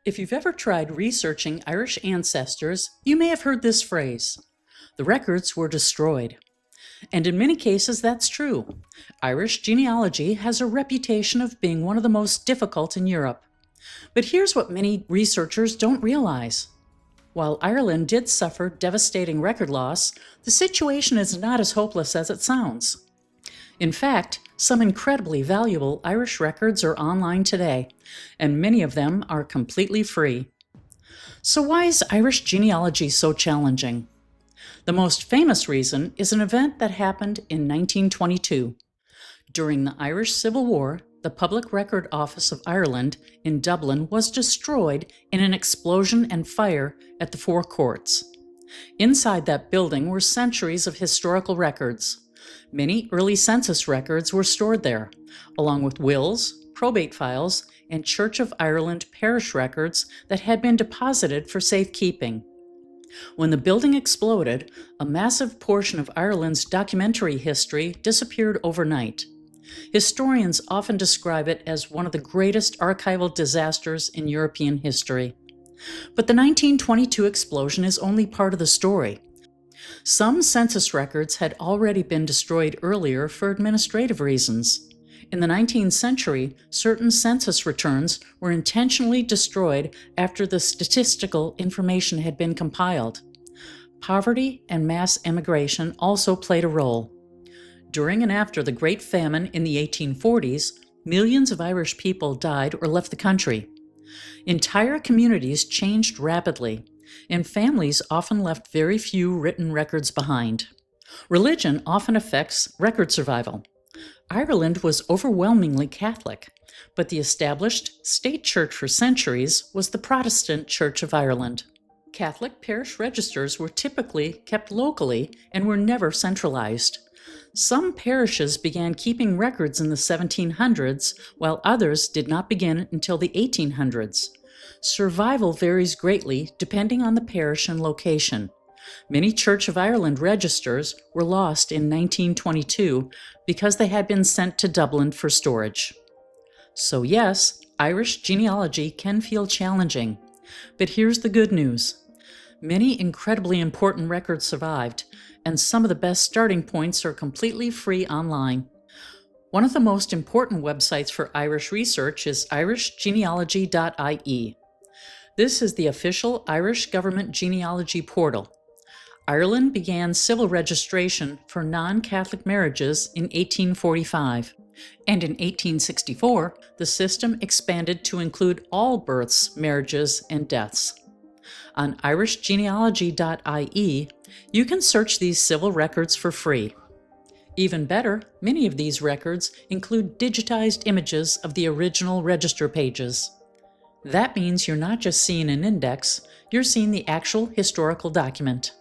If you've ever tried researching Irish ancestors, you may have heard this phrase: the records were destroyed. And in many cases, that's true. Irish genealogy has a reputation of being one of the most difficult in Europe. But here's what many researchers don't realize. While Ireland did suffer devastating record loss, the situation is not as hopeless as it sounds. In fact, some incredibly valuable Irish records are online today, and many of them are completely free. So why is Irish genealogy so challenging? The most famous reason is an event that happened in 1922. During the Irish Civil War, the Public Record Office of Ireland in Dublin was destroyed in an explosion and fire at the Four Courts. Inside that building were centuries of historical records. Many early census records were stored there, along with wills, probate files, and Church of Ireland parish records that had been deposited for safekeeping. When the building exploded, a massive portion of Ireland's documentary history disappeared overnight. Historians often describe it as one of the greatest archival disasters in European history. But the 1922 explosion is only part of the story. Some census records had already been destroyed earlier for administrative reasons. In the 19th century, certain census returns were intentionally destroyed after the statistical information had been compiled. Poverty and mass emigration also played a role. During and after the Great Famine in the 1840s, millions of Irish people died or left the country. Entire communities changed rapidly, and families often left very few written records behind. Religion often affects record survival. Ireland was overwhelmingly Catholic, but the established state church for centuries was the Protestant Church of Ireland. Catholic parish registers were typically kept locally and were never centralized. Some parishes began keeping records in the 1700s, while others did not begin until the 1800s. Survival varies greatly depending on the parish and location. Many Church of Ireland registers were lost in 1922 because they had been sent to Dublin for storage. So yes, Irish genealogy can feel challenging. But here's the good news. Many incredibly important records survived, and some of the best starting points are completely free online. One of the most important websites for Irish research is IrishGenealogy.ie. This is the official Irish government genealogy portal. Ireland began civil registration for non-Catholic marriages in 1845, and in 1864, the system expanded to include all births, marriages, and deaths. On IrishGenealogy.ie, you can search these civil records for free. Even better, many of these records include digitized images of the original register pages. That means you're not just seeing an index, you're seeing the actual historical document.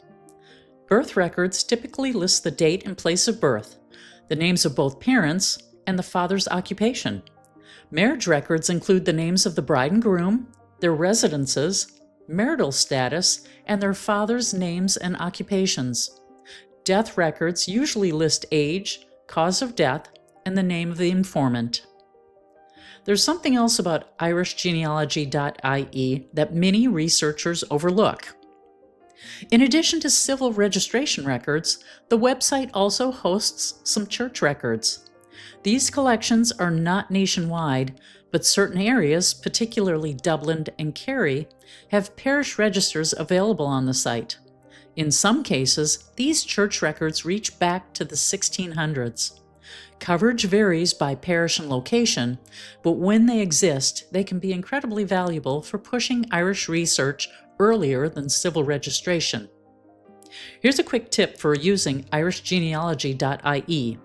Birth records typically list the date and place of birth, the names of both parents, and the father's occupation. Marriage records include the names of the bride and groom, their residences, marital status, and their father's names and occupations. Death records usually list age, cause of death, and the name of the informant. There's something else about IrishGenealogy.ie that many researchers overlook. In addition to civil registration records, the website also hosts some church records. These collections are not nationwide, but certain areas, particularly Dublin and Kerry, have parish registers available on the site. In some cases, these church records reach back to the 1600s. Coverage varies by parish and location, but when they exist, they can be incredibly valuable for pushing Irish research earlier than civil registration. Here's a quick tip for using IrishGenealogy.ie.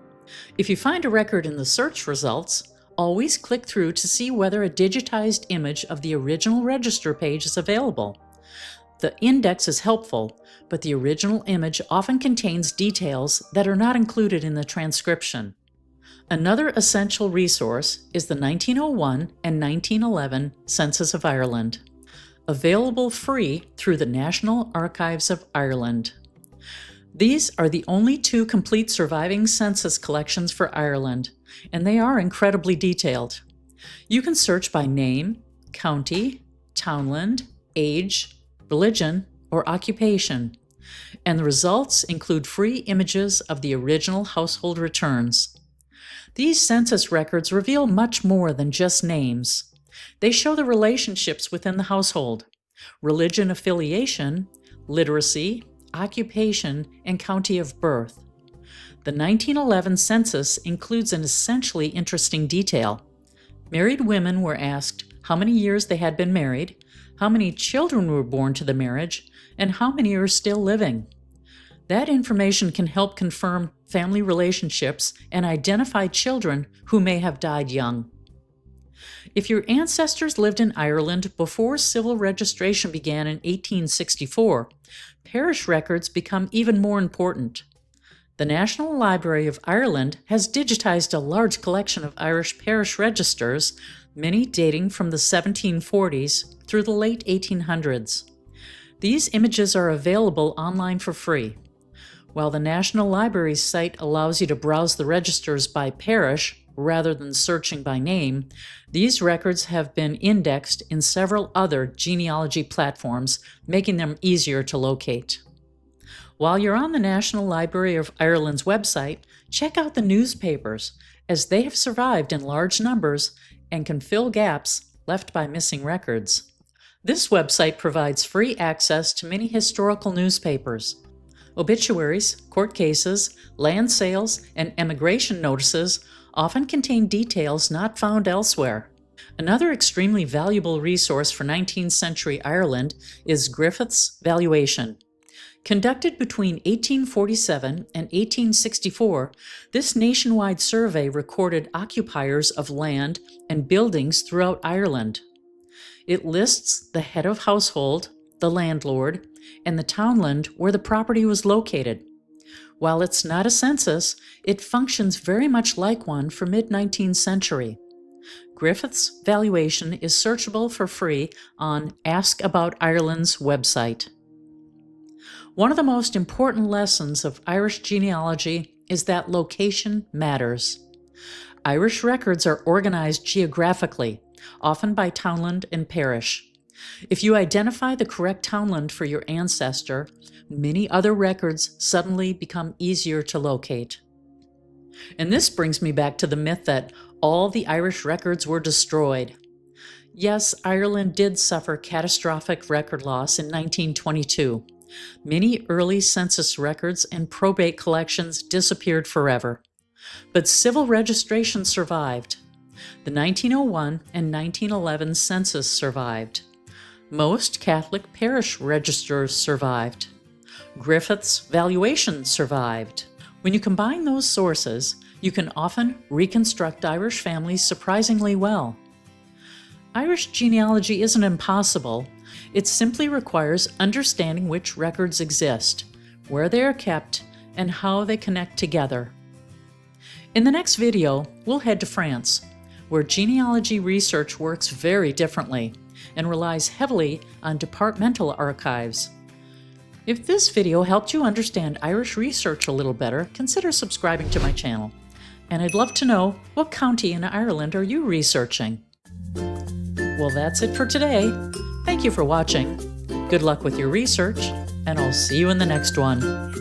If you find a record in the search results, always click through to see whether a digitized image of the original register page is available. The index is helpful, but the original image often contains details that are not included in the transcription. Another essential resource is the 1901 and 1911 Census of Ireland, available free through the National Archives of Ireland. These are the only two complete surviving census collections for Ireland, and they are incredibly detailed. You can search by name, county, townland, age, religion, or occupation, and the results include free images of the original household returns. These census records reveal much more than just names. They show the relationships within the household, religion affiliation, literacy, occupation, and county of birth. The 1911 census includes an essentially interesting detail. Married women were asked how many years they had been married, how many children were born to the marriage, and how many are still living. That information can help confirm family relationships and identify children who may have died young. If your ancestors lived in Ireland before civil registration began in 1864, parish records become even more important. The National Library of Ireland has digitized a large collection of Irish parish registers, many dating from the 1740s through the late 1800s. These images are available online for free. While the National Library's site allows you to browse the registers by parish rather than searching by name, these records have been indexed in several other genealogy platforms, making them easier to locate. While you're on the National Library of Ireland's website, check out the newspapers, as they have survived in large numbers and can fill gaps left by missing records. This website provides free access to many historical newspapers. Obituaries, court cases, land sales, and emigration notices often contain details not found elsewhere. Another extremely valuable resource for 19th century Ireland is Griffith's Valuation. Conducted between 1847 and 1864, this nationwide survey recorded occupiers of land and buildings throughout Ireland. It lists the head of household, the landlord, and the townland where the property was located. While it's not a census, it functions very much like one for mid-19th century. Griffith's Valuation is searchable for free on Ask About Ireland's website. One of the most important lessons of Irish genealogy is that location matters. Irish records are organized geographically, often by townland and parish. If you identify the correct townland for your ancestor, many other records suddenly become easier to locate. And this brings me back to the myth that all the Irish records were destroyed. Yes, Ireland did suffer catastrophic record loss in 1922. Many early census records and probate collections disappeared forever. But civil registration survived. The 1901 and 1911 census survived. Most Catholic parish registers survived. Griffith's Valuation survived. When you combine those sources, you can often reconstruct Irish families surprisingly well. Irish genealogy isn't impossible. It simply requires understanding which records exist, where they are kept, and how they connect together. In the next video, we'll head to France, where genealogy research works very differently and relies heavily on departmental archives. If this video helped you understand Irish research a little better, consider subscribing to my channel. And I'd love to know, what county in Ireland are you researching? Well, that's it for today. Thank you for watching. Good luck with your research, and I'll see you in the next one.